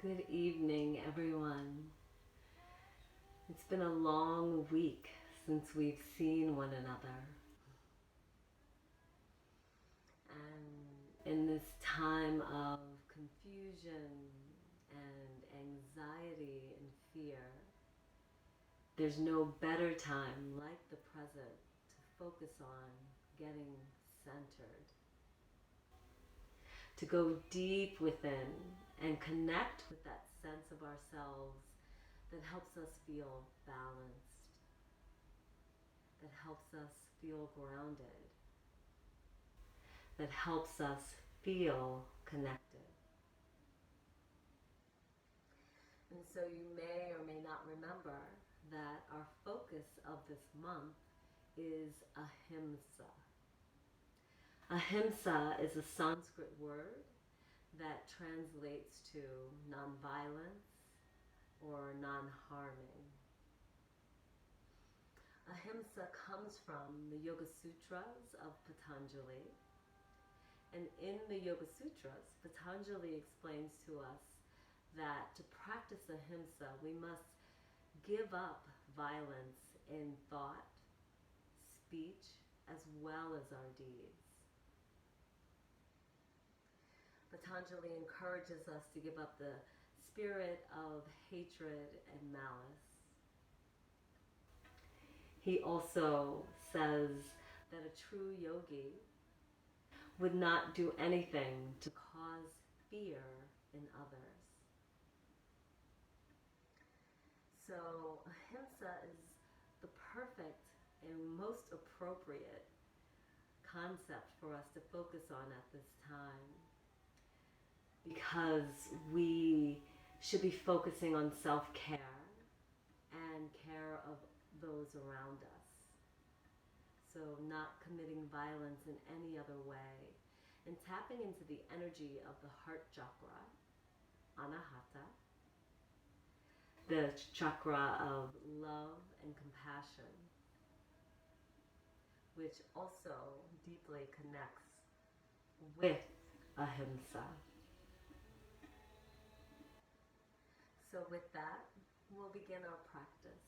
Good evening, everyone. It's been a long week since we've seen one another. And in this time of confusion and anxiety and fear, there's no better time like the present to focus on getting centered, to go deep within and connect with that sense of ourselves that helps us feel balanced, that helps us feel grounded, that helps us feel connected. And so you may or may not remember that our focus of this month is Ahimsa. Ahimsa is a Sanskrit word that translates to nonviolence or non-harming. Ahimsa comes from the Yoga Sutras of Patanjali. And in the Yoga Sutras, Patanjali explains to us that to practice ahimsa, we must give up violence in thought, speech, as well as our deeds. Patanjali encourages us to give up the spirit of hatred and malice. He also says that a true yogi would not do anything to cause fear in others. So ahimsa is the perfect and most appropriate concept for us to focus on at this time, because we should be focusing on self-care and care of those around us. So not committing violence in any other way, and tapping into the energy of the heart chakra, anahata, the chakra of love and compassion, which also deeply connects with ahimsa. So with that, we'll begin our practice.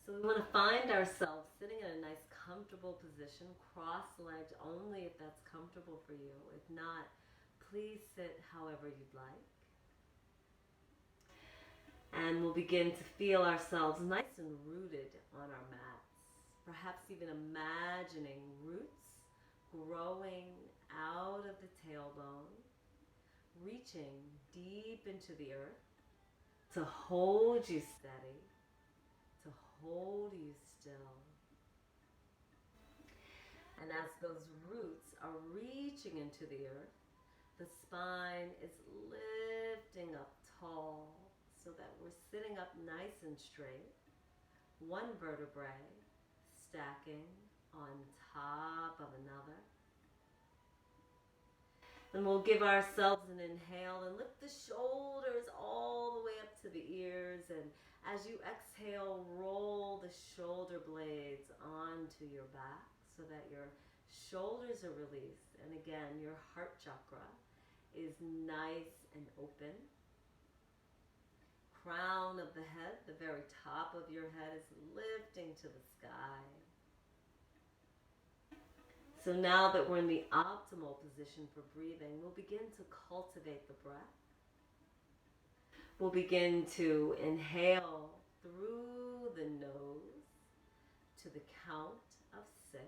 So we want to find ourselves sitting in a nice comfortable position, cross-legged only if that's comfortable for you. If not, please sit however you'd like. And we'll begin to feel ourselves nice and rooted on our mats. Perhaps even imagining roots growing out of the tailbone, reaching deep into the earth to hold you steady, to hold you still. And as those roots are reaching into the earth, the spine is lifting up tall so that we're sitting up nice and straight, one vertebrae stacking on top of another. And we'll give ourselves an inhale and lift the shoulders all the way up to the ears. And as you exhale, roll the shoulder blades onto your back so that your shoulders are released. And again, your heart chakra is nice and open. Crown of the head, the very top of your head, is lifting to the sky. So now that we're in the optimal position for breathing, we'll begin to cultivate the breath. We'll begin to inhale through the nose to the count of 6.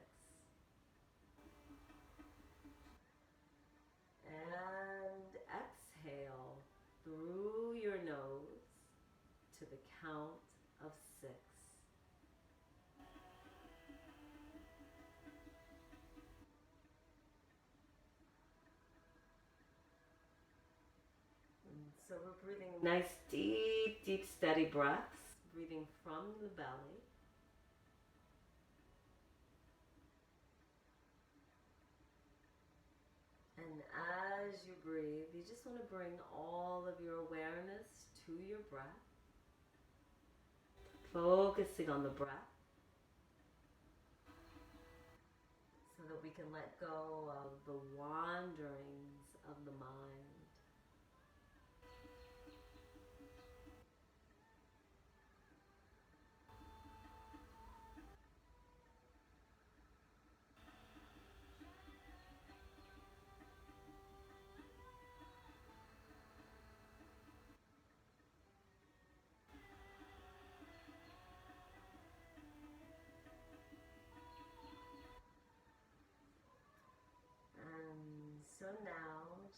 And exhale through your nose to the count of 6. So we're breathing nice, deep, deep, steady breaths, breathing from the belly. And as you breathe, you just want to bring all of your awareness to your breath, focusing on the breath, so that we can let go of the wanderings of the mind.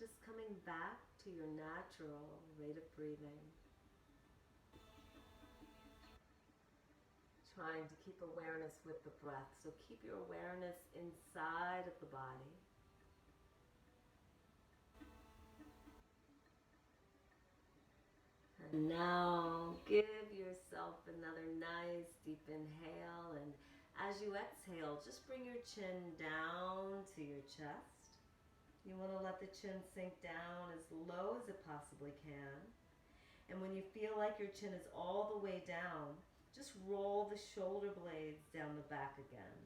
just coming back to your natural rate of breathing. Trying to keep awareness with the breath. So keep your awareness inside of the body. And now give yourself another nice deep inhale, and as you exhale, just bring your chin down to your chest. You want to let the chin sink down as low as it possibly can. And when you feel like your chin is all the way down, just roll the shoulder blades down the back again.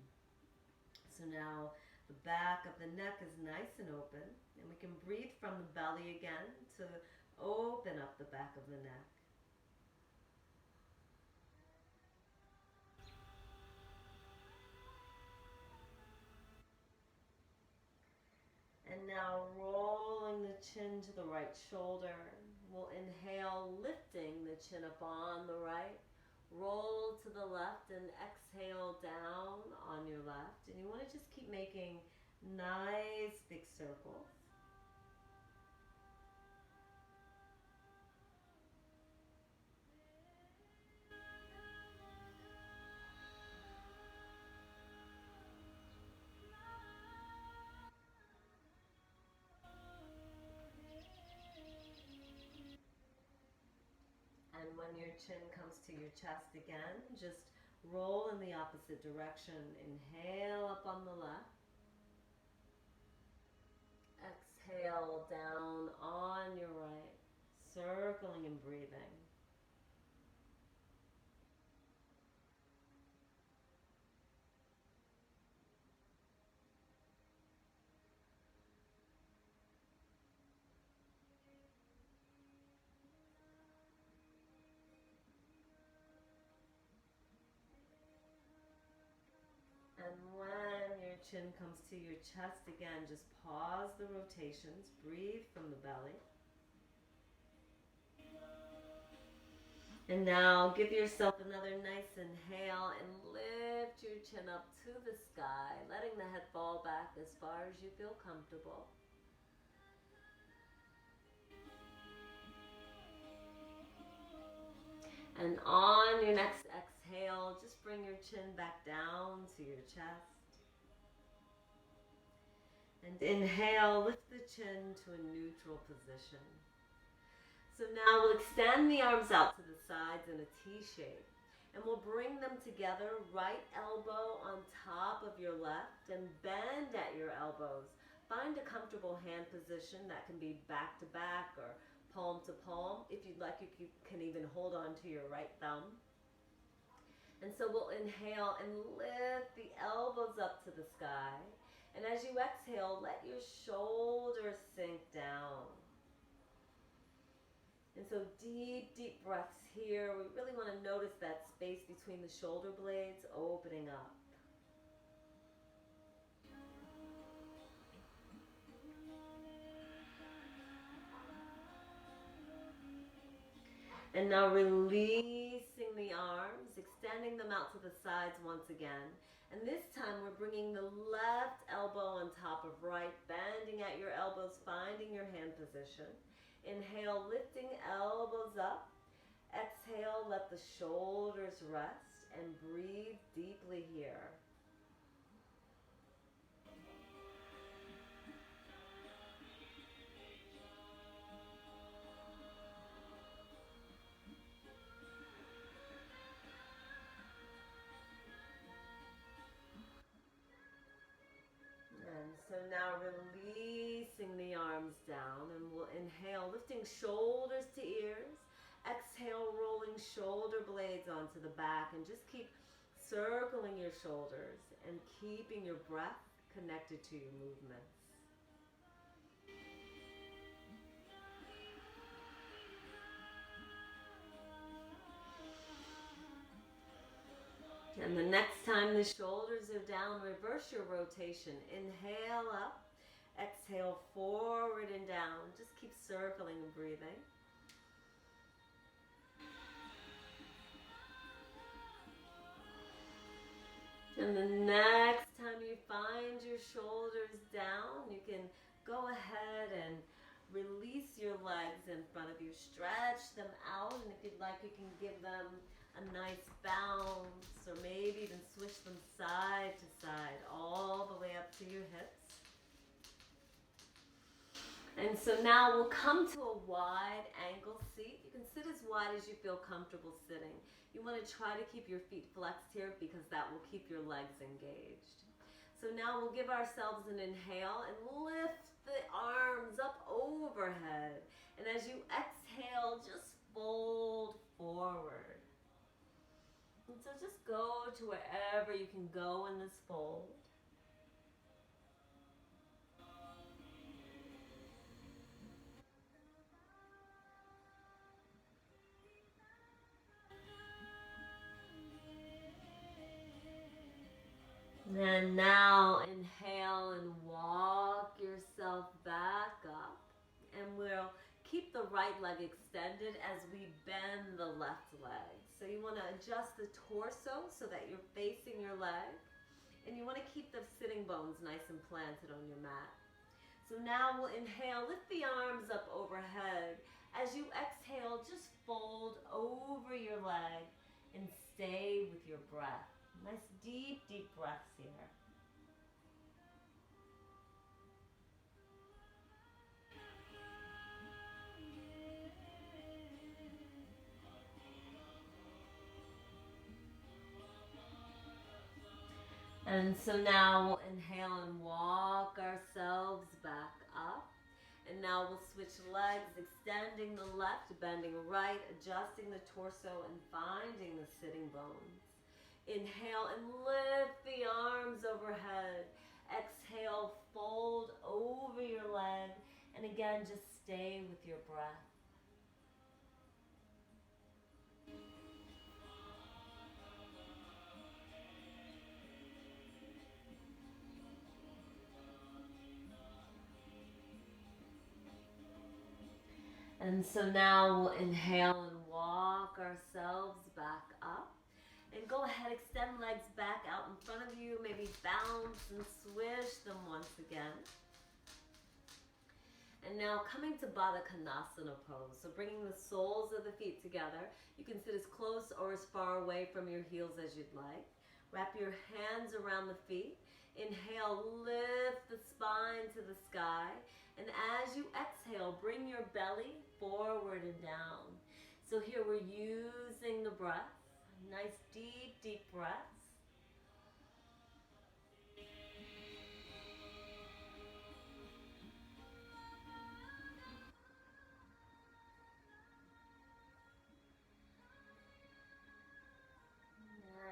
So now the back of the neck is nice and open, and we can breathe from the belly again to open up the back of the neck. And now rolling the chin to the right shoulder. We'll inhale, lifting the chin up on the right. Roll to the left and exhale down on your left. And you want to just keep making nice big circles. And when your chin comes to your chest again, just roll in the opposite direction. Inhale up on the left. Exhale down on your right, circling and breathing. And when your chin comes to your chest again, just pause the rotations, breathe from the belly. And now give yourself another nice inhale and lift your chin up to the sky, letting the head fall back as far as you feel comfortable. And on your next exhale, just bring your chin back down to your chest. And inhale, lift the chin to a neutral position. So now we'll extend the arms out to the sides in a T shape. And we'll bring them together, right elbow on top of your left, and bend at your elbows. Find a comfortable hand position that can be back to back or palm to palm. If you'd like, you can even hold on to your right thumb. And so we'll inhale and lift the elbows up to the sky. And as you exhale, let your shoulders sink down. And so deep, deep breaths here. We really want to notice that space between the shoulder blades opening up. And now releasing the arms, extending them out to the sides once again. And this time we're bringing the left elbow on top of right, bending at your elbows, finding your hand position. Inhale, lifting elbows up. Exhale, let the shoulders rest and breathe deeply here. And so now releasing the arms down, and we'll inhale, lifting shoulders to ears. Exhale, rolling shoulder blades onto the back, and just keep circling your shoulders and keeping your breath connected to your movements. And the next time the shoulders are down, reverse your rotation. Inhale up, exhale forward and down. Just keep circling and breathing. And the next time you find your shoulders down, you can go ahead and Release your legs in front of you. Stretch them out, and if you'd like, you can give them a nice bounce, or maybe even switch them side to side, all the way up to your hips. And so now we'll come to a wide angle seat. You can sit as wide as you feel comfortable sitting. You want to try to keep your feet flexed here because that will keep your legs engaged. So now we'll give ourselves an inhale and lift the arms up overhead. And as you exhale, just fold forward. And so just go to wherever you can go in this fold. And now inhale and walk yourself back up. And we'll keep the right leg extended as we bend the left leg. So you want to adjust the torso so that you're facing your leg. And you want to keep the sitting bones nice and planted on your mat. So now we'll inhale, lift the arms up overhead. As you exhale, just fold over your leg and stay with your breath. Nice deep, deep breaths here. And so now we'll inhale and walk ourselves back up. And now we'll switch legs, extending the left, bending right, adjusting the torso and finding the sitting bones. Inhale and lift the arms overhead. Exhale, fold over your leg. And again, just stay with your breath. And so now we'll inhale and walk ourselves back up. And go ahead, extend legs back out in front of you. Maybe bounce and swish them once again. And now coming to Baddha Konasana pose. So bringing the soles of the feet together. You can sit as close or as far away from your heels as you'd like. Wrap your hands around the feet. Inhale, lift the spine to the sky. And as you exhale, bring your belly forward and down. So here we're using the breath. Nice deep, deep breaths.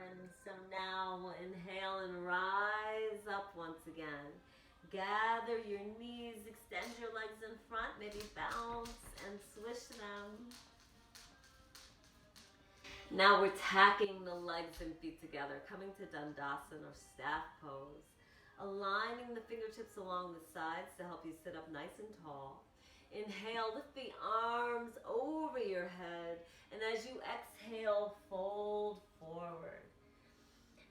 And so now we'll inhale and rise up once again. Gather your knees, extend your legs in front, maybe bounce and swish them. Now we're tacking the legs and feet together, coming to Dandasana or staff pose. Aligning the fingertips along the sides to help you sit up nice and tall. Inhale, lift the arms over your head, and as you exhale, fold forward.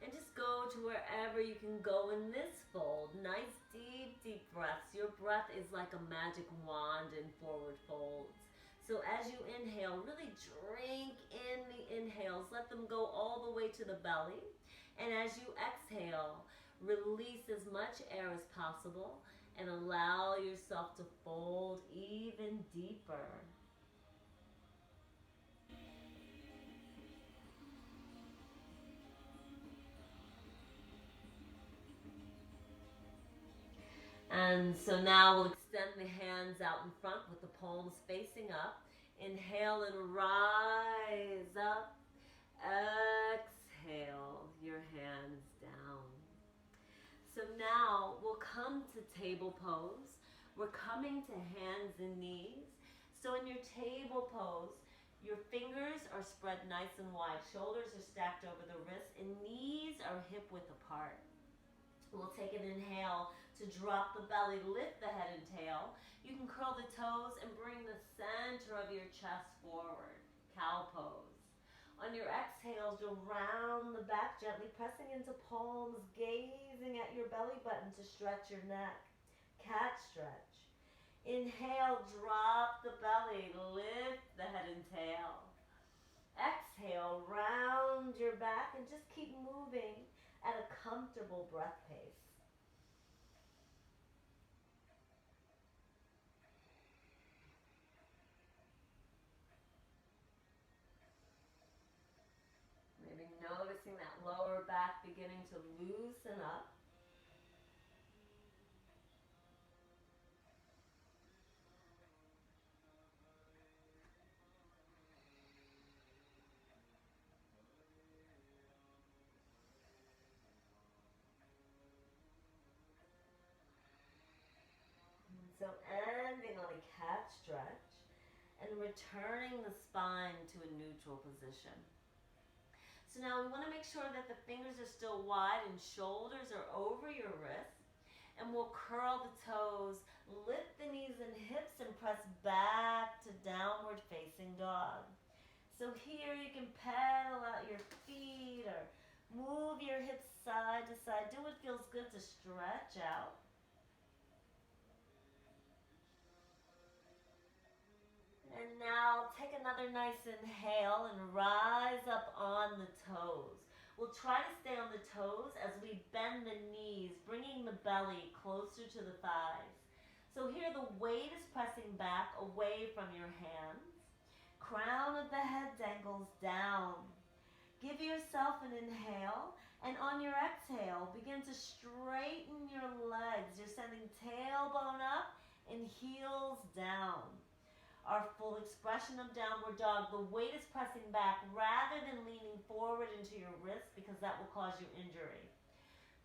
And just go to wherever you can go in this fold. Nice deep, deep breaths. Your breath is like a magic wand in forward folds. So as you inhale, really drink in the inhales. Let them go all the way to the belly. And as you exhale, release as much air as possible and allow yourself to fold even deeper. And so now we'll extend the hands out in front with the palms facing up. Inhale and rise up. Exhale your hands down. So now we'll come to table pose. We're coming to hands and knees. So in your table pose, your fingers are spread nice and wide. Shoulders are stacked over the wrists and knees are hip width apart. We'll take an inhale to drop the belly, lift the head and tail. You can curl the toes and bring the center of your chest forward. Cow pose. On your exhales, you'll round the back gently, pressing into palms, gazing at your belly button to stretch your neck. Cat stretch. Inhale, drop the belly, lift the head and tail. Exhale, round your back and just keep moving at a comfortable breath pace. Maybe noticing that lower back beginning to loosen up. So ending on a cat stretch and returning the spine to a neutral position. So now we want to make sure that the fingers are still wide and shoulders are over your wrists. And we'll curl the toes, lift the knees and hips and press back to downward facing dog. So here you can pedal out your feet or move your hips side to side. Do what feels good to stretch out. And now take another nice inhale and rise up on the toes. We'll try to stay on the toes as we bend the knees, bringing the belly closer to the thighs. So here the weight is pressing back away from your hands. Crown of the head dangles down. Give yourself an inhale, and on your exhale, begin to straighten your legs. You're sending tailbone up and heels down. Our full expression of downward dog, the weight is pressing back rather than leaning forward into your wrist because that will cause you injury.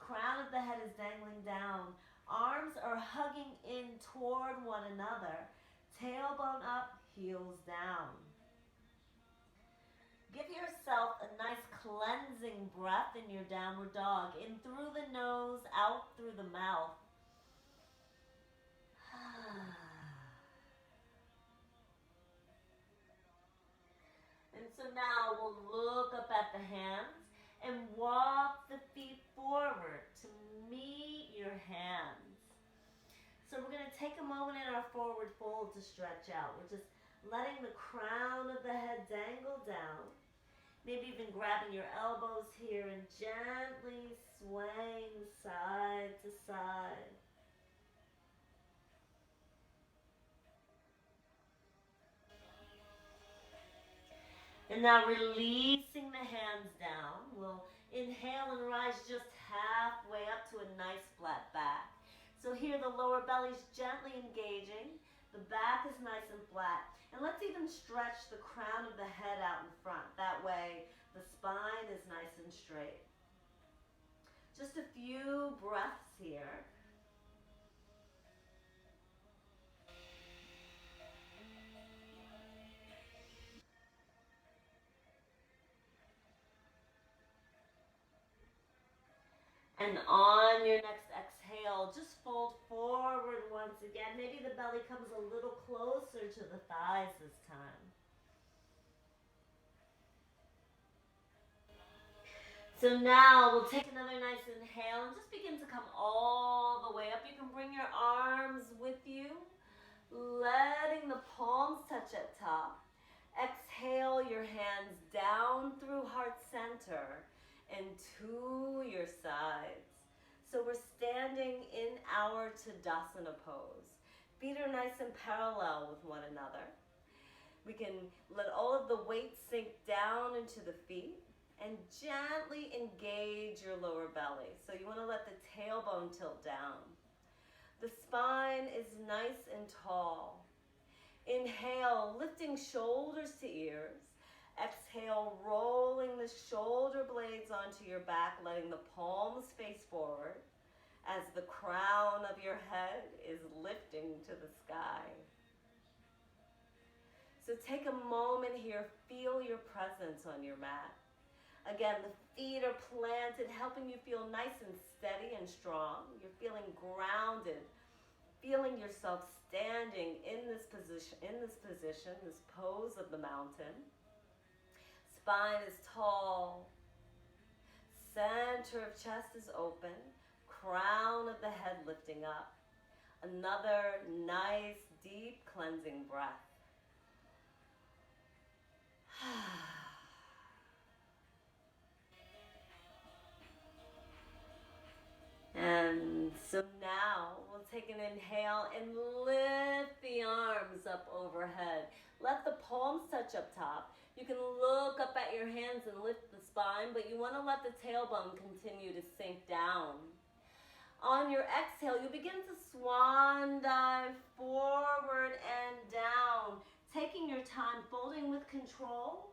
Crown of the head is dangling down. Arms are hugging in toward one another. Tailbone up, heels down. Give yourself a nice cleansing breath in your downward dog. In through the nose, out through the mouth. And so now we'll look up at the hands and walk the feet forward to meet your hands. So we're going to take a moment in our forward fold to stretch out. We're just letting the crown of the head dangle down. Maybe even grabbing your elbows here and gently swaying side to side. And now releasing the hands down. We'll inhale and rise just halfway up to a nice flat back. So here the lower belly's gently engaging. The back is nice and flat. And let's even stretch the crown of the head out in front. That way the spine is nice and straight. Just a few breaths here. And on your next exhale, just fold forward once again. Maybe the belly comes a little closer to the thighs this time. So now we'll take another nice inhale and just begin to come all the way up. You can bring your arms with you, letting the palms touch at top. Exhale your hands down through heart center and to your sides. So we're standing in our Tadasana pose. Feet are nice and parallel with one another. We can let all of the weight sink down into the feet and gently engage your lower belly. So you want to let the tailbone tilt down. The spine is nice and tall. Inhale, lifting shoulders to ears. Exhale, rolling the shoulder blades onto your back, letting the palms face forward as the crown of your head is lifting to the sky. So take a moment here, feel your presence on your mat. Again, the feet are planted, helping you feel nice and steady and strong. You're feeling grounded, feeling yourself standing in this position, this pose of the mountain. Spine is tall. Center of chest is open. Crown of the head lifting up. Another nice, deep cleansing breath. And so now we'll take an inhale and lift the arms up overhead. Let the palms touch up top. You can look up at your hands and lift the spine, but you want to let the tailbone continue to sink down. On your exhale, you begin to swan dive forward and down, taking your time, folding with control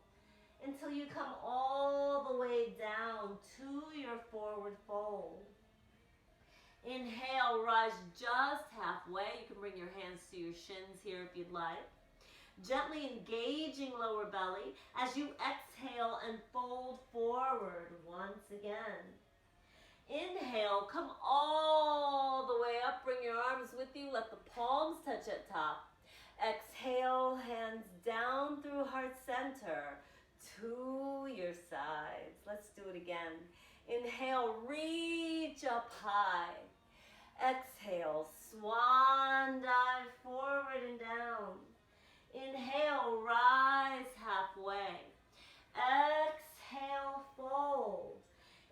until you come all the way down to your forward fold. Inhale, rise just halfway. You can bring your hands to your shins here if you'd like. Gently engaging lower belly as you exhale and fold forward once again. Inhale, come all the way up. Bring your arms with you. Let the palms touch at top. Exhale, hands down through heart center to your sides. Let's do it again. Inhale, reach up high. Exhale, swan dive forward and down. Inhale, rise halfway. Exhale, fold.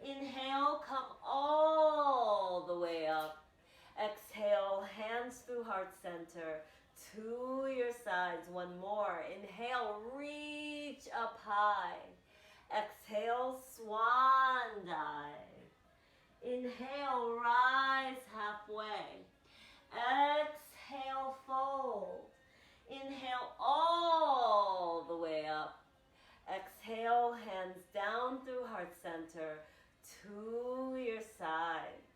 Inhale, come all the way up. Exhale, hands through heart center to your sides. One more. Inhale, reach up high. Exhale, swan dive. Inhale, rise halfway. Exhale, fold. Inhale all the way up. Exhale, hands down through heart center to your sides.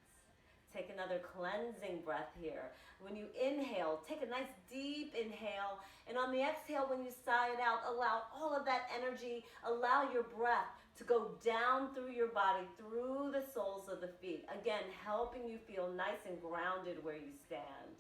Take another cleansing breath here. When you inhale, take a nice deep inhale. And on the exhale, when you sigh it out, allow all of that energy, allow your breath to go down through your body, through the soles of the feet. Again, helping you feel nice and grounded where you stand.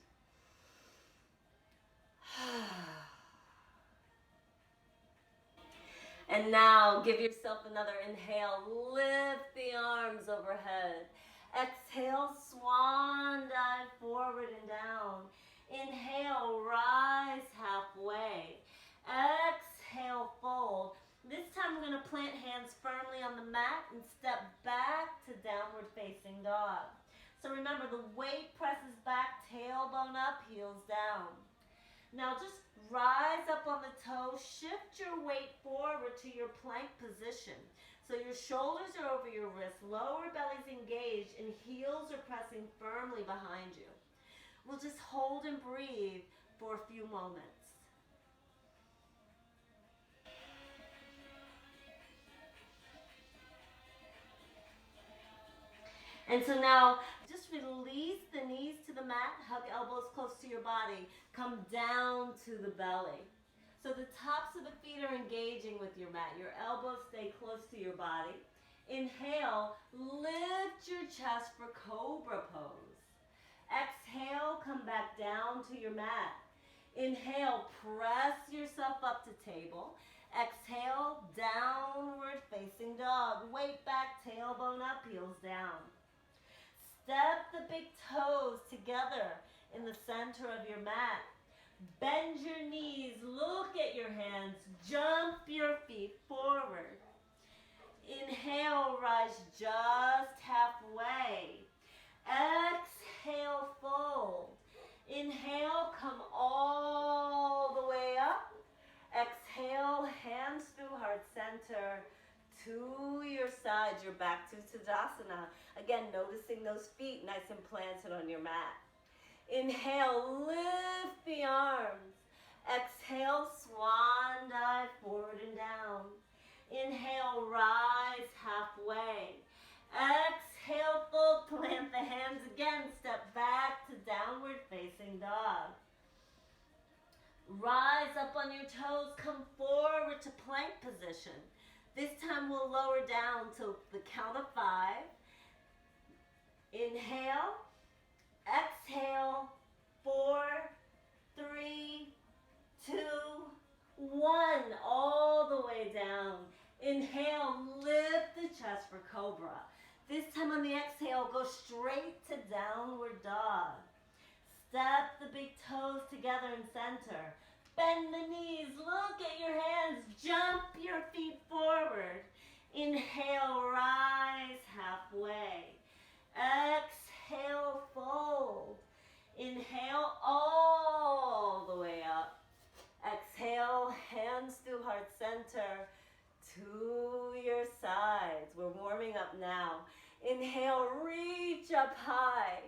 And now give yourself another inhale. Lift the arms overhead. Exhale, swan dive forward and down. Inhale, rise halfway. Exhale, fold. This time we're going to plant hands firmly on the mat and step back to downward facing dog. So remember, the weight presses back, tailbone up, heels down. Now just rise up on the toes, shift your weight forward to your plank position. So your shoulders are over your wrists, lower belly's engaged, and heels are pressing firmly behind you. We'll just hold and breathe for a few moments. And so now, just release the knees to the mat, hug elbows close to your body, come down to the belly. So the tops of the feet are engaging with your mat. Your elbows stay close to your body. Inhale, lift your chest for cobra pose. Exhale, come back down to your mat. Inhale, press yourself up to table. Exhale, downward facing dog. Weight back, tailbone up, heels down. Step the big toes together in the center of your mat. Bend your knees, look at your hands, jump your feet forward. Inhale, rise just halfway. Exhale, fold. Inhale, come all the way up. Exhale, hands through heart center to your sides. You're back to Tadasana. Again, noticing those feet nice and planted on your mat. Inhale, lift the arms. Exhale, swan dive forward and down. Inhale, rise halfway. Exhale, fold, plant the hands again. Step back to downward facing dog. Rise up on your toes, come forward to plank position. This time we'll lower down to the count of 5. Inhale, exhale, 4, 3, 2, 1. All the way down. Inhale, lift the chest for cobra. This time on the exhale, go straight to downward dog. Step the big toes together in center. Bend the knees, look at your hands, jump your feet forward. Inhale, rise halfway. Exhale, fold. Inhale all the way up. Exhale, hands through heart center to your sides. We're warming up now. Inhale, reach up high.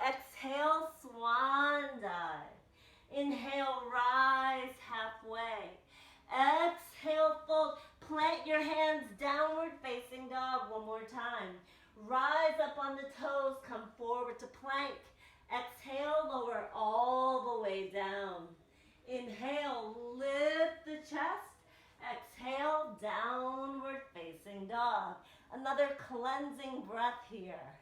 Exhale, swan dive. Inhale, rise halfway. Exhale, fold. Plant your hands, downward facing dog. One more time. Rise up on the toes, come forward to plank. Exhale, lower all the way down. Inhale, lift the chest. Exhale, downward facing dog. Another cleansing breath here.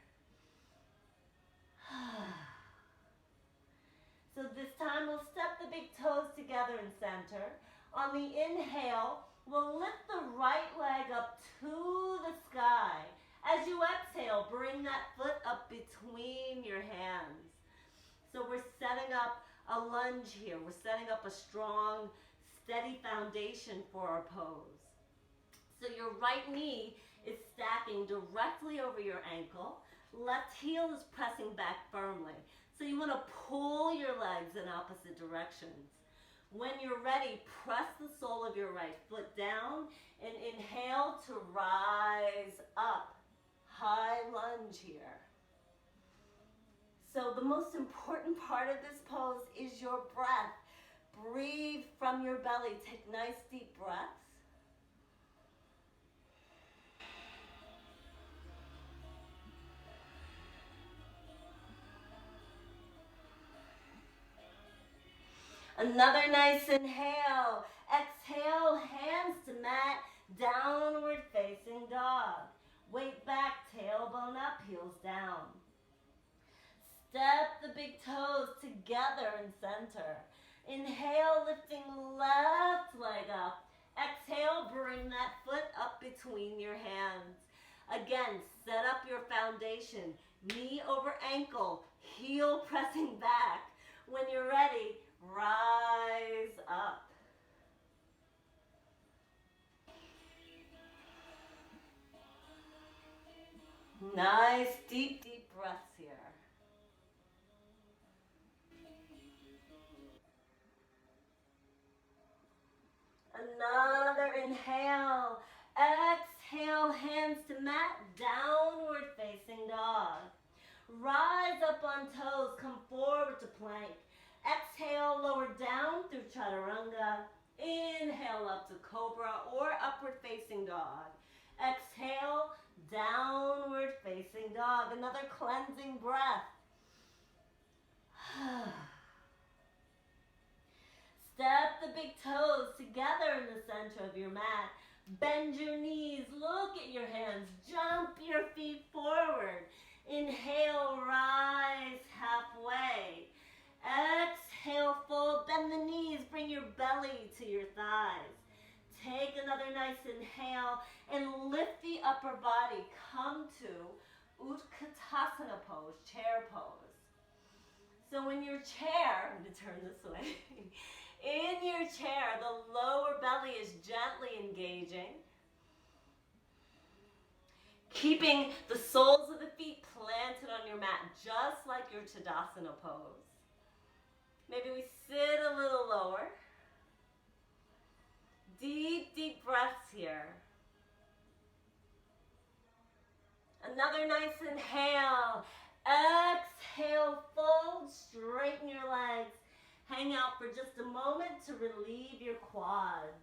So this time we'll step the big toes together in center. On the inhale, we'll lift the right leg up to the sky. As you exhale, bring that foot up between your hands. So we're setting up a lunge here. We're setting up a strong, steady foundation for our pose. So your right knee is stacking directly over your ankle. Left heel is pressing back firmly. So you want to pull your legs in opposite directions. When you're ready, press the sole of your right foot down and inhale to rise up. High lunge here. So the most important part of this pose is your breath. Breathe from your belly. Take nice deep breaths. Another nice inhale. Exhale, hands to mat, downward facing dog. Weight back, tailbone up, heels down. Step the big toes together in center. Inhale, lifting left leg up. Exhale, bring that foot up between your hands. Again, set up your foundation. Knee over ankle, heel pressing back. When you're ready, rise up. Nice, deep, deep breaths here. Another inhale. Exhale, hands to mat, downward facing dog. Rise up on toes, come forward to plank. Exhale, lower down through chaturanga. Inhale up to cobra or upward facing dog. Exhale, downward facing dog. Another cleansing breath. Step the big toes together in the center of your mat. Bend your knees, look at your hands, jump your feet forward. Inhale, rise halfway. Exhale, fold, bend the knees, bring your belly to your thighs. Take another nice inhale and lift the upper body. Come to Utkatasana pose, chair pose. So in your chair, I'm going to turn this way. In your chair, the lower belly is gently engaging. Keeping the soles of the feet planted on your mat, just like your Tadasana pose. Maybe we sit a little lower. Deep, deep breaths here. Another nice inhale. Exhale, fold, straighten your legs. Hang out for just a moment to relieve your quads.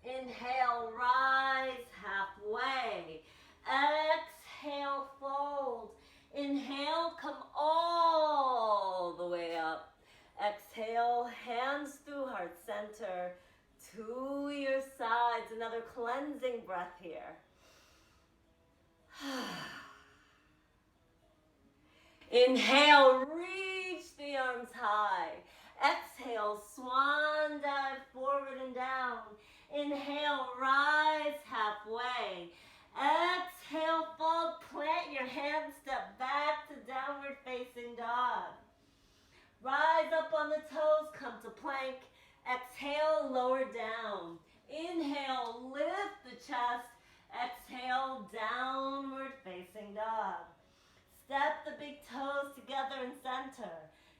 Inhale, rise halfway. Exhale, fold. Inhale, come all the way up. Exhale, hands through heart center to your sides. Another cleansing breath here. Inhale, reach the arms high. Exhale, swan dive forward and down. Inhale, rise halfway. Exhale, fold. back to downward facing dog. Rise up on the toes, come to plank. Exhale, lower down. Inhale, lift the chest. Exhale, downward facing dog. Step the big toes together in center.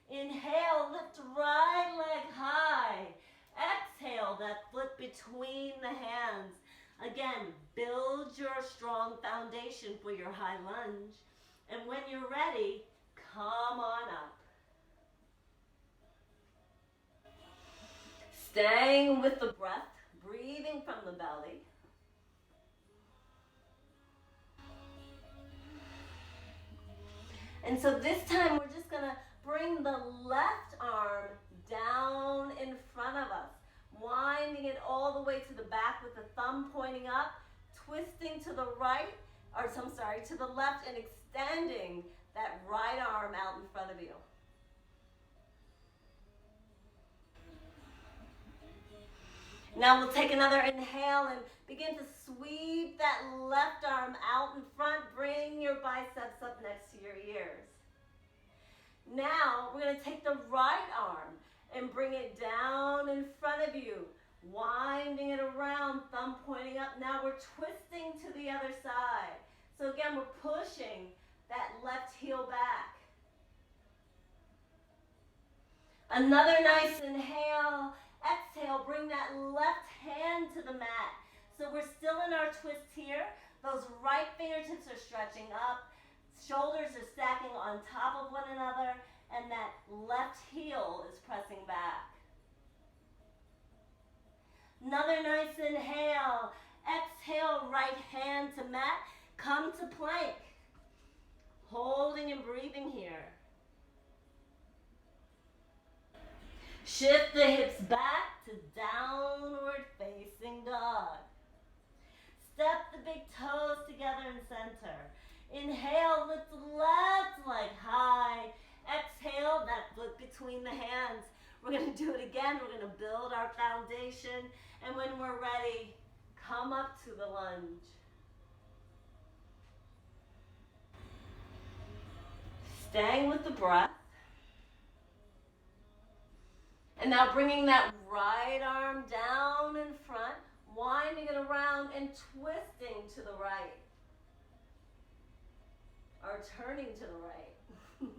Inhale, lift right leg high. Exhale, that foot between the hands. Again, build your strong foundation for your high lunge. And when you're ready, come on up. Staying with the breath, breathing from the belly. And so this time we're just going to bring the left arm down in front of us, winding it all the way to the back with the thumb pointing up, twisting to the right, to the left, and extending that right arm out in front of you. Now we'll take another inhale and begin to sweep that left arm out in front. Bring your biceps up next to your ears. Now we're going to take the right arm and bring it down in front of you, winding it around, thumb pointing up. Now we're twisting to the other side. So again, we're pushing that left heel back. Another nice inhale. Exhale, bring that left hand to the mat. So we're still in our twist here. Those right fingertips are stretching up. Shoulders are stacking on top of one another. And that left heel is pressing back. Another nice inhale. Exhale, right hand to mat. Come to plank. Holding and breathing here. Shift the hips back to downward facing dog. Step the big toes together in center. Inhale, lift the left leg high. Exhale, that foot between the hands. We're going to do it again. We're going to build our foundation. And when we're ready, come up to the lunge. Staying with the breath. And now bringing that right arm down in front, winding it around and twisting to the right. Or turning to the right.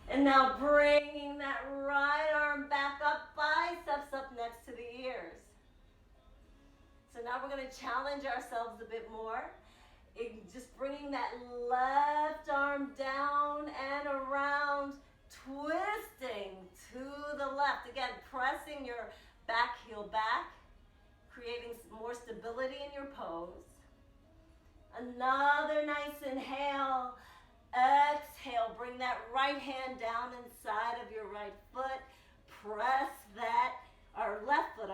And now bringing that right arm back up, biceps up next to the ears. So now we're going to challenge ourselves a bit more. Just bringing that left arm down and around, twisting to the left. Again, pressing your back heel back, creating more stability in your pose. Another nice inhale. Exhale, bring that right hand down inside of your right foot. Press that, or left foot,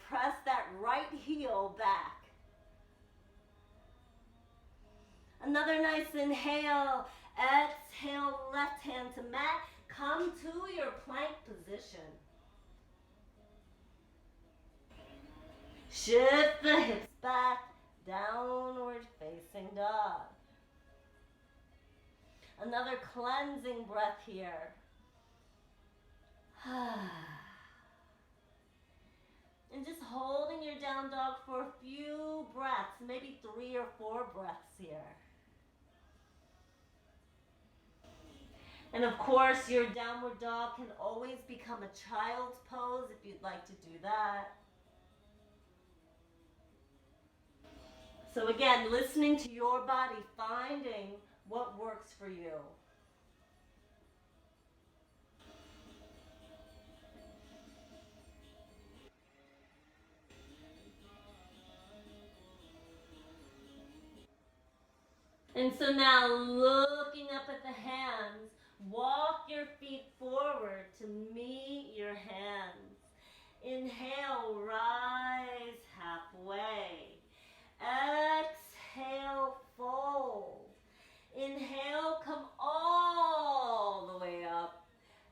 press that right heel back. Another nice inhale. Exhale, left hand to mat. Come to your plank position. Shift the hips back, downward facing dog. Another cleansing breath here. And just holding your down dog for a few breaths, maybe 3 or 4 breaths here. And of course, your downward dog can always become a child's pose if you'd like to do that. So again, listening to your body, finding what works for you. And so now, looking up at the hands, walk your feet forward to meet your hands. Inhale, rise halfway. Exhale, fold. Inhale, come all the way up.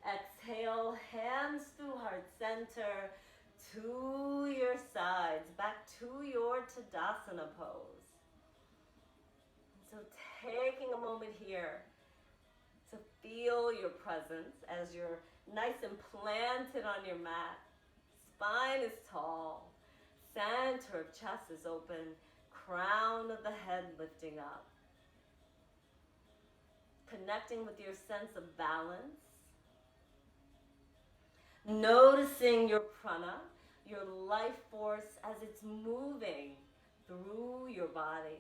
Exhale, hands through heart center to your sides, back to your Tadasana pose. So taking a moment here to feel your presence as you're nice and planted on your mat. Spine is tall. Center of chest is open. Crown of the head lifting up. Connecting with your sense of balance. Noticing your prana, your life force as it's moving through your body.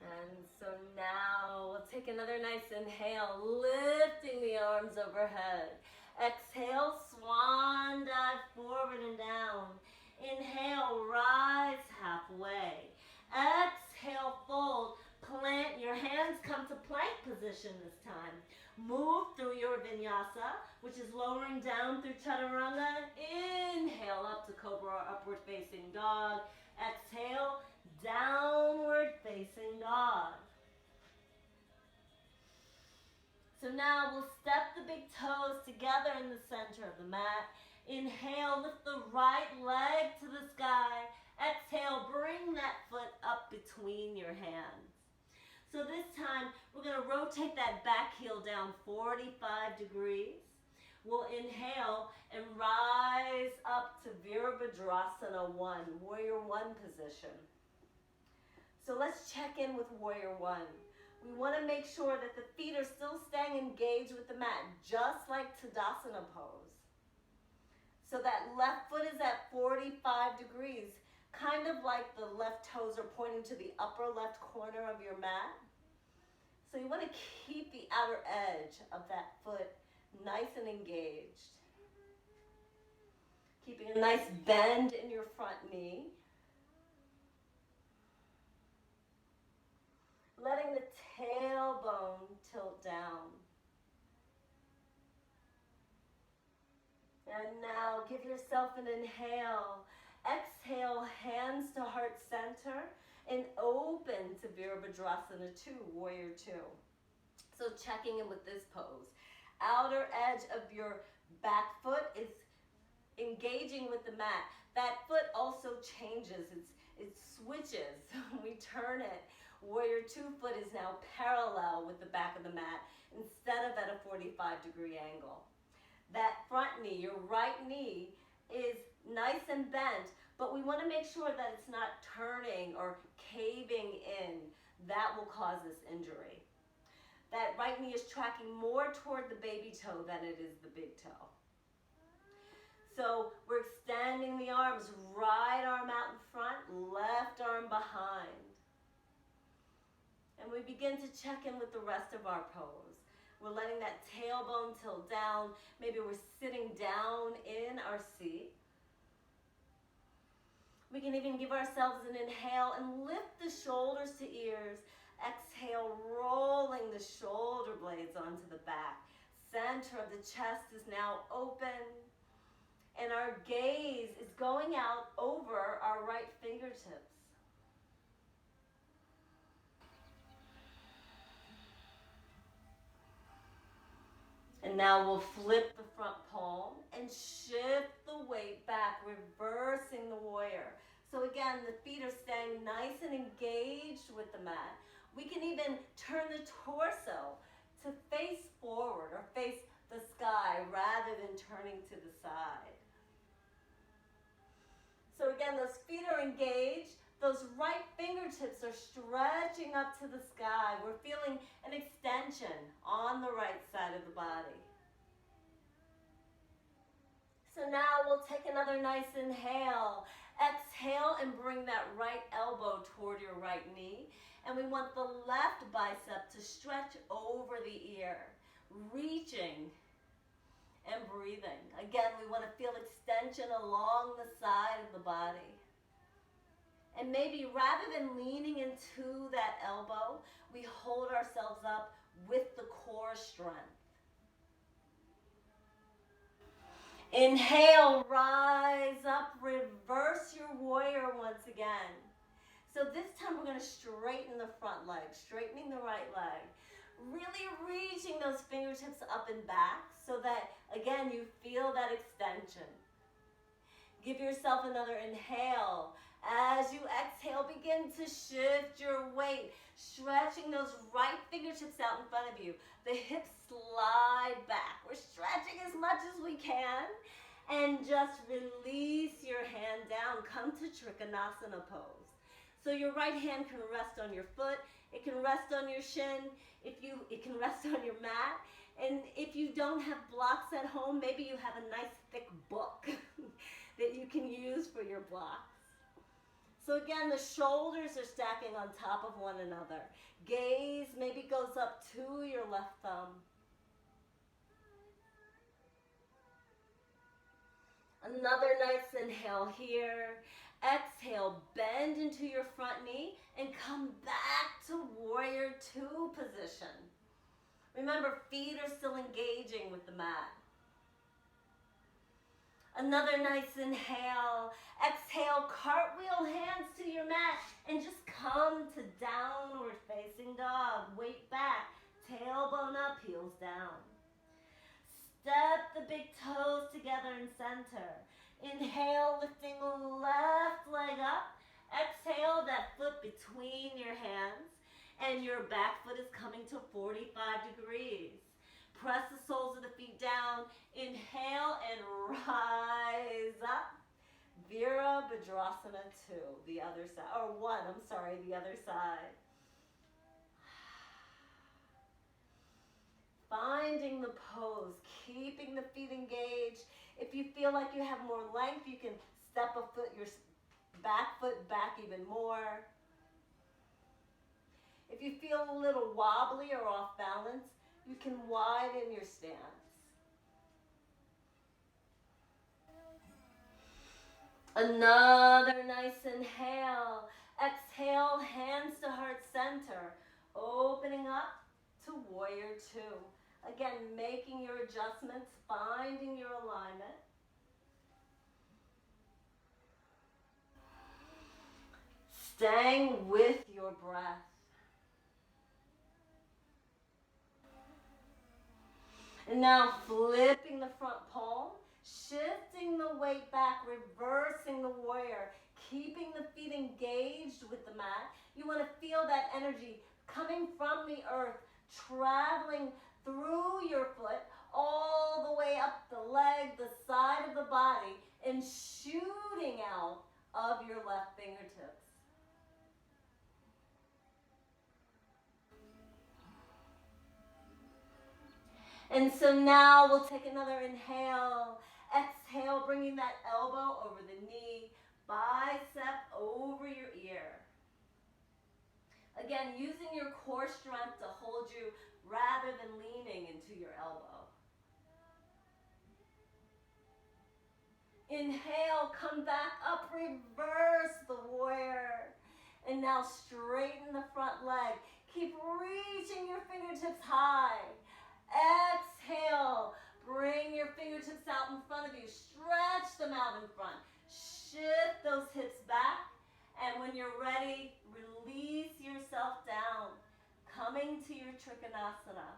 And so now we'll take another nice inhale, lifting the arms overhead. Exhale, swan dive forward and down. Inhale, rise halfway. Exhale, fold. Plant your hands, come to plank position this time. Move through your vinyasa, which is lowering down through chaturanga. Inhale up to cobra or upward facing dog. Exhale, downward facing dog. So now we'll step the big toes together in the center of the mat. Inhale, lift the right leg to the sky. Exhale, bring that foot up between your hands. So this time, we're going to rotate that back heel down 45 degrees. We'll inhale and rise up to Virabhadrasana 1, Warrior 1 position. So let's check in with Warrior 1. We want to make sure that the feet are still staying engaged with the mat, just like Tadasana pose. So that left foot is at 45 degrees, kind of like the left toes are pointing to the upper left corner of your mat. So you want to keep the outer edge of that foot nice and engaged. Keeping a nice bend in your front knee. Letting the tailbone tilt down. And now give yourself an inhale. Exhale, hands to heart center and open to Virabhadrasana 2, Warrior 2. So checking in with this pose. Outer edge of your back foot is engaging with the mat. That foot also changes. It switches. We turn it. Warrior 2 foot is now parallel with the back of the mat instead of at a 45-degree angle. That front knee, your right knee, is nice and bent, but we want to make sure that it's not turning or caving in. That will cause this injury. That right knee is tracking more toward the baby toe than it is the big toe. So we're extending the arms, right arm out in front, left arm behind. And we begin to check in with the rest of our pose. We're letting that tailbone tilt down. Maybe we're sitting down in our seat. We can even give ourselves an inhale and lift the shoulders to ears. Exhale, rolling the shoulder blades onto the back. Center of the chest is now open. And our gaze is going out over our right fingertips. And now we'll flip the front palm and shift the weight back, reversing the warrior. So again, the feet are staying nice and engaged with the mat. We can even turn the torso to face forward or face the sky rather than turning to the side. So again, those feet are engaged. Those right fingertips are stretching up to the sky. We're feeling an extension on the right side of the body. So now we'll take another nice inhale. Exhale and bring that right elbow toward your right knee. And we want the left bicep to stretch over the ear, reaching and breathing. Again, we want to feel extension along the side of the body. And maybe rather than leaning into that elbow, we hold ourselves up with the core strength. Inhale, rise up, reverse your warrior once again. So this time we're going to straighten the front leg, straightening the right leg. Really reaching those fingertips up and back so that, again, you feel that extension. Give yourself another inhale. As you exhale, begin to shift your weight, stretching those right fingertips out in front of you. The hips slide back. We're stretching as much as we can. And just release your hand down. Come to Trikonasana pose. So your right hand can rest on your foot. It can rest on your shin. It can rest on your mat. And if you don't have blocks at home, maybe you have a nice thick book that you can use for your blocks. So again, the shoulders are stacking on top of one another. Gaze maybe goes up to your left thumb. Another nice inhale here. Exhale, bend into your front knee and come back to warrior two position. Remember, feet are still engaging with the mat. Another nice inhale. Exhale, cartwheel hands to your mat and just come to downward facing dog. Weight back, tailbone up, heels down. Step the big toes together in center. Inhale, lifting left leg up. Exhale, that foot between your hands. And your back foot is coming to 45 degrees. Press the soles of the feet down. Inhale and rise up. Virabhadrasana 2, the other side. Or 1, I'm sorry, the other side. Finding the pose, keeping the feet engaged. If you feel like you have more length, you can step a foot, your back foot back even more. If you feel a little wobbly or off balance, you can widen your stance. Another nice inhale. Exhale, hands to heart center. Opening up to warrior two. Again, making your adjustments, finding your alignment. Staying with your breath. And now flipping the front palm, shifting the weight back, reversing the warrior, keeping the feet engaged with the mat. You want to feel that energy coming from the earth, traveling through your foot, all the way up the leg, the side of the body, and shooting out of your left fingertips. And so now we'll take another inhale. Exhale, bringing that elbow over the knee, bicep over your ear. Again, using your core strength to hold you rather than leaning into your elbow. Inhale, come back up, reverse the warrior. And now straighten the front leg. Keep reaching your fingertips high. Exhale, bring your fingertips out in front of you. Stretch them out in front. Shift those hips back. And when you're ready, release yourself down. Coming to your Trikonasana.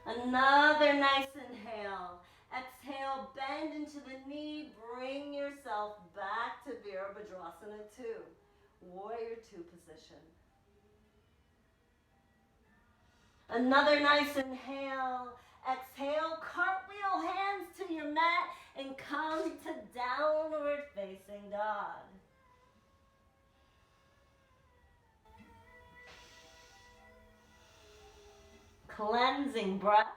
Another nice inhale. Exhale, bend into the knee. Bring yourself back to Virabhadrasana 2. Warrior 2 position. Another nice inhale. Exhale, cartwheel hands to your mat and come to downward facing dog. Cleansing breath.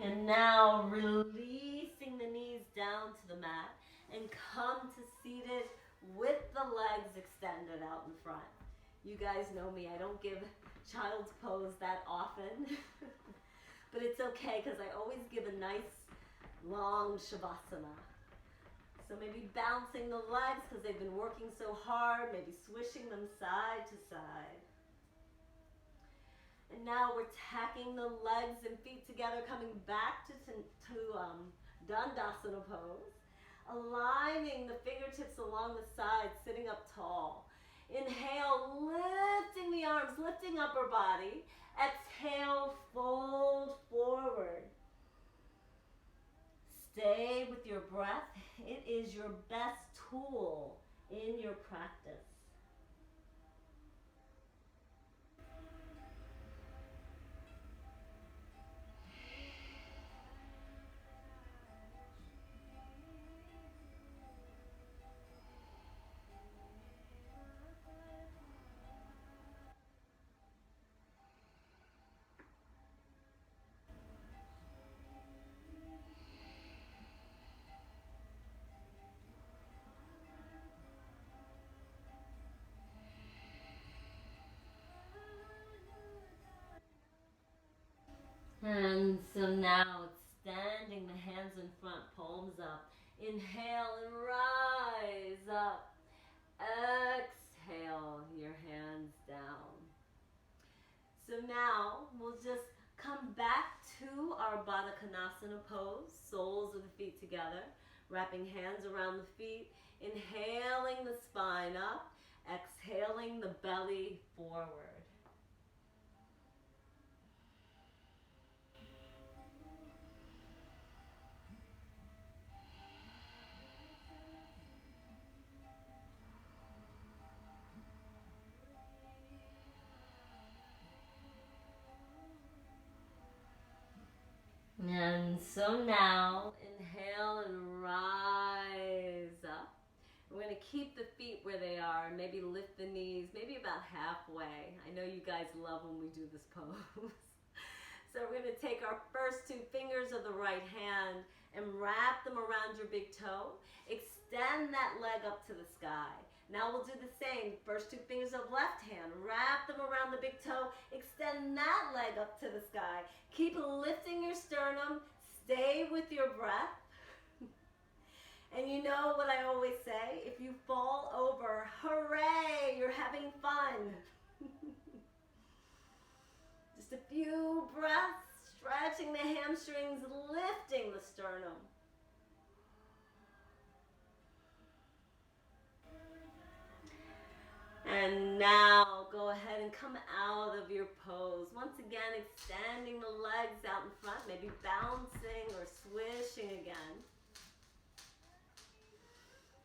And now releasing the knees down to the mat and come to seated with the legs extended out in front. You guys know me, I don't give child's pose that often, but it's okay because I always give a nice long Shavasana. So maybe bouncing the legs because they've been working so hard, maybe swishing them side to side. And now we're tacking the legs and feet together, coming back to Dandasana pose. Aligning the fingertips along the sides, sitting up tall. Inhale, lifting the arms, lifting upper body. Exhale, fold forward. Stay with your breath. It is your best tool in your practice. And so now extending the hands in front, palms up. Inhale and rise up. Exhale, your hands down. So now we'll just come back to our Baddha Konasana pose, soles of the feet together, wrapping hands around the feet, inhaling the spine up, exhaling the belly forward. And so now, inhale and rise up. We're going to keep the feet where they are, maybe lift the knees, maybe about halfway. I know you guys love when we do this pose. So we're going to take our first two fingers of the right hand and wrap them around your big toe. Extend that leg up to the sky. Now we'll do the same. First two fingers of left hand, wrap them around the big toe. Extend that leg up to the sky. Keep lifting your sternum. Stay with your breath. And you know what I always say? If you fall over, hooray, you're having fun. Just a few breaths, stretching the hamstrings, lifting the sternum. And now go ahead and come out of your pose. Once again, extending the legs out in front, maybe bouncing or swishing again.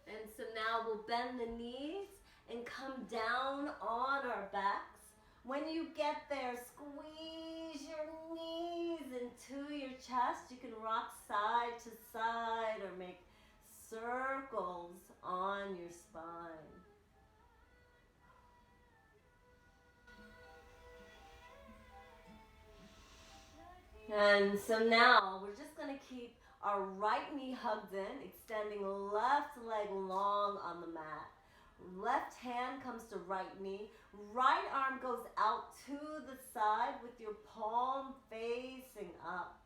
And so now we'll bend the knees and come down on our backs. When you get there, squeeze your knees into your chest. You can rock side to side or make circles on your spine. And so now we're just going to keep our right knee hugged in, extending left leg long on the mat. Left hand comes to right knee. Right arm goes out to the side with your palm facing up.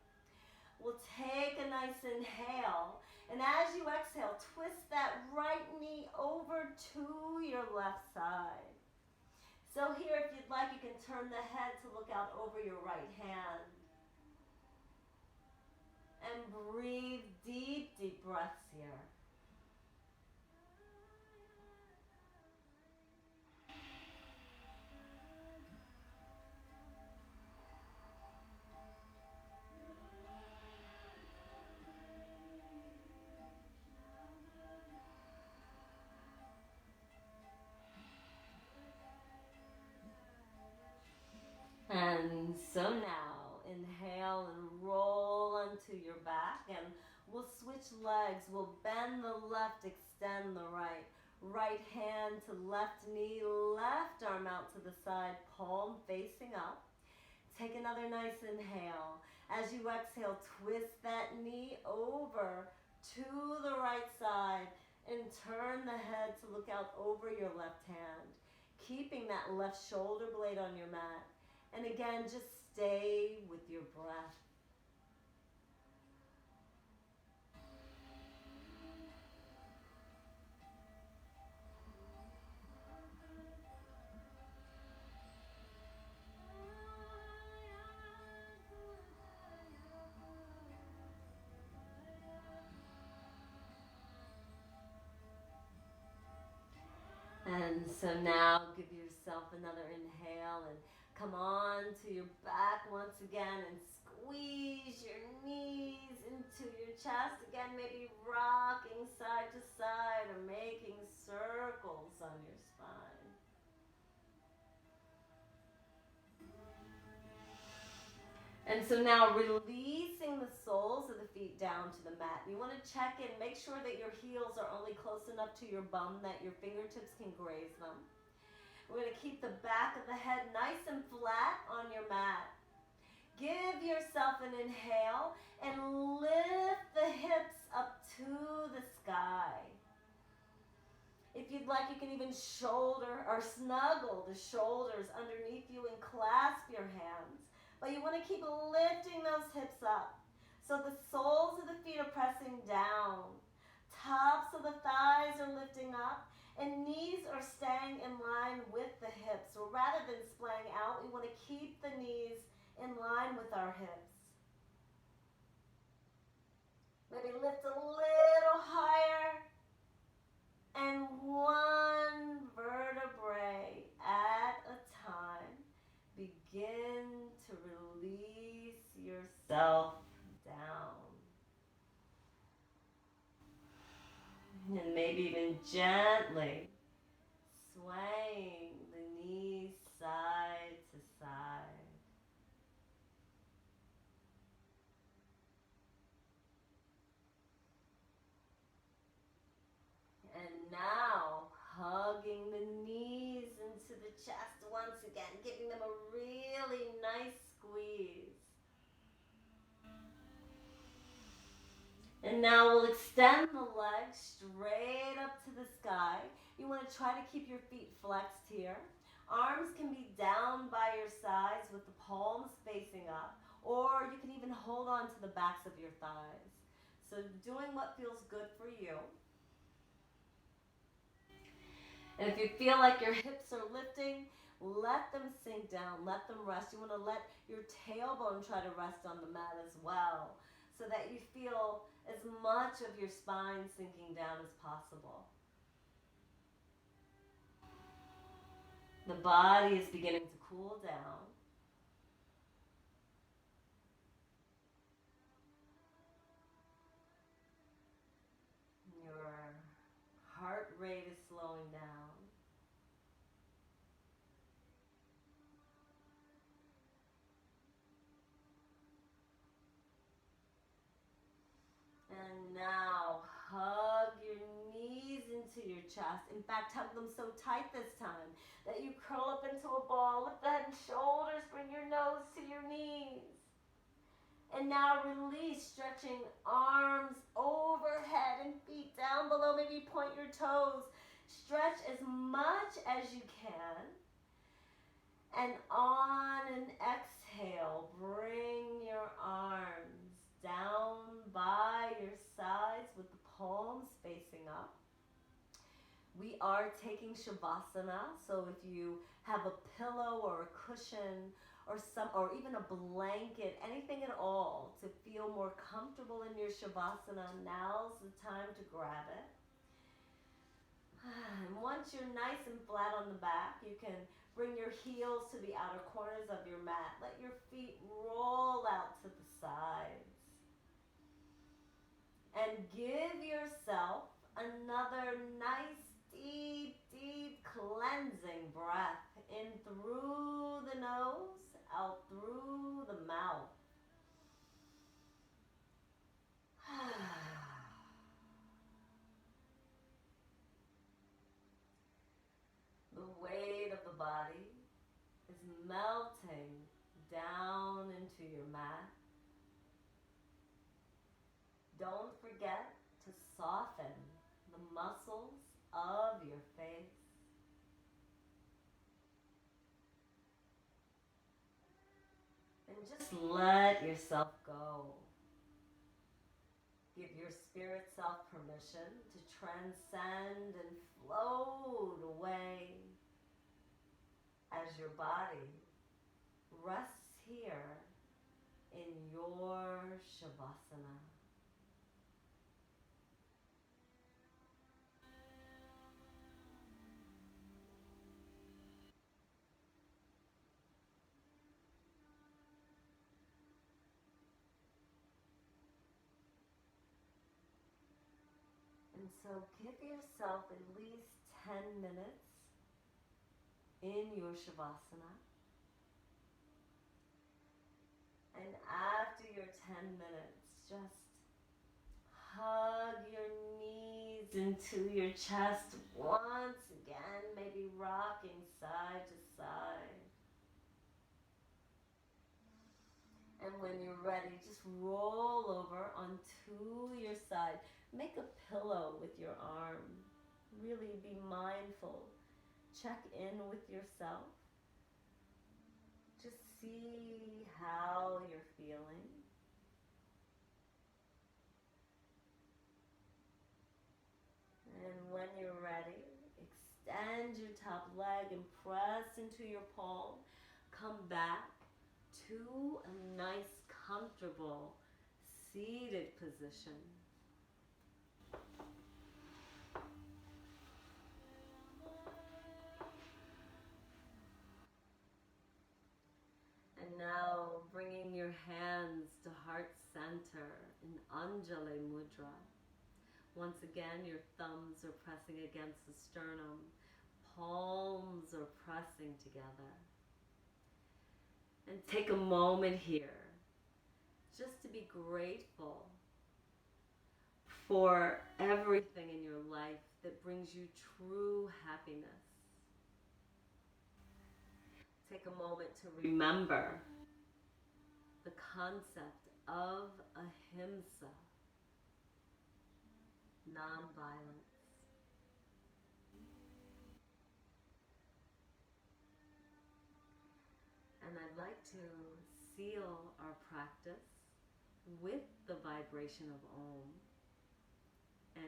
We'll take a nice inhale. And as you exhale, twist that right knee over to your left side. So here, if you'd like, you can turn the head to look out over your right hand. And breathe deep, deep breaths here. And so now, inhale and roll onto your back, and we'll switch legs. We'll bend the left, extend the right. Right hand to left knee, left arm out to the side, palm facing up. Take another nice inhale. As you exhale, twist that knee over to the right side and turn the head to look out over your left hand, keeping that left shoulder blade on your mat. And again, just stay with your breath. And so now give yourself another inhale and come on to your back once again and squeeze your knees into your chest again, maybe rocking side to side or making circles on your spine. And so now releasing the soles of the feet down to the mat. You want to check in, make sure that your heels are only close enough to your bum that your fingertips can graze them. We're going to keep the back of the head nice and flat on your mat. Give yourself an inhale and lift the hips up to the sky. If you'd like, you can even shoulder or snuggle the shoulders underneath you and clasp your hands. But you want to keep lifting those hips up. So the soles of the feet are pressing down. Tops of the thighs are lifting up. And knees are staying in line with the hips. So rather than splaying out, we want to keep the knees in line with our hips. Maybe lift a little higher. And one vertebrae at a time, begin to release yourself down. And maybe even gently swaying the knees side to side. And now, hugging the knees into the chest once again, giving them a really nice squeeze. And now we'll extend the legs straight up to the sky. You want to try to keep your feet flexed here. Arms can be down by your sides with the palms facing up, or you can even hold on to the backs of your thighs. So doing what feels good for you. And if you feel like your hips are lifting, let them sink down, let them rest. You want to let your tailbone try to rest on the mat as well, so that you feel as much of your spine sinking down as possible. The body is beginning to cool down. Your heart rate is slowing down. And now hug your knees into your chest. In fact, hug them so tight this time that you curl up into a ball. Lift the head and shoulders. Bring your nose to your knees. And now release, stretching arms overhead and feet down below. Maybe point your toes. Stretch as much as you can. And on an exhale, bring your arms down by your sides with the palms facing up. We are taking Shavasana, so if you have a pillow or a cushion or even a blanket, anything at all to feel more comfortable in your Shavasana, now's the time to grab it. And once you're nice and flat on the back, you can bring your heels to the outer corners of your mat. Let your feet roll out to the sides. And give yourself another nice, deep, deep cleansing breath in through the nose, out through the mouth. The weight of the body is melting down into your mat. Don't forget to soften the muscles of your face. And just let yourself go. Give your spirit self permission to transcend and float away as your body rests here in your Shavasana. And so give yourself at least 10 minutes in your Shavasana. And after your 10 minutes, just hug your knees into your chest once again, maybe rocking side to side. And when you're ready, just roll over onto your side. Make a pillow with your arm. Really be mindful. Check in with yourself. Just see how you're feeling. And when you're ready, extend your top leg and press into your palm. Come back to a nice, comfortable, seated position. And now bringing your hands to heart center in Anjali Mudra. Once again, your thumbs are pressing against the sternum. Palms are pressing together. And take a moment here just to be grateful for everything in your life that brings you true happiness. Take a moment to remember the concept of Ahimsa, nonviolence. And I'd like to seal our practice with the vibration of Om.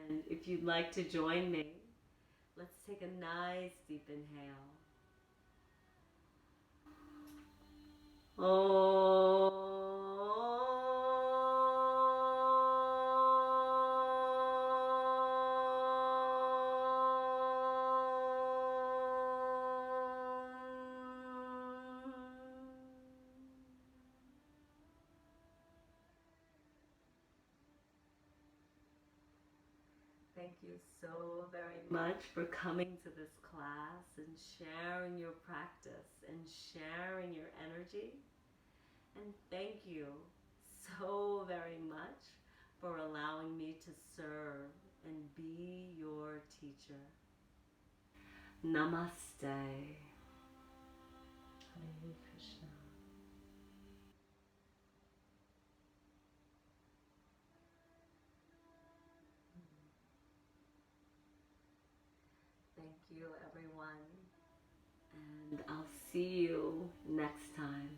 And if you'd like to join me, let's take a nice deep inhale. Thank you so very much for coming to this class and sharing your practice and sharing your energy. And thank you so very much for allowing me to serve and be your teacher. Namaste. Hare Krishna. Thank you, everyone. And I'll see you next time.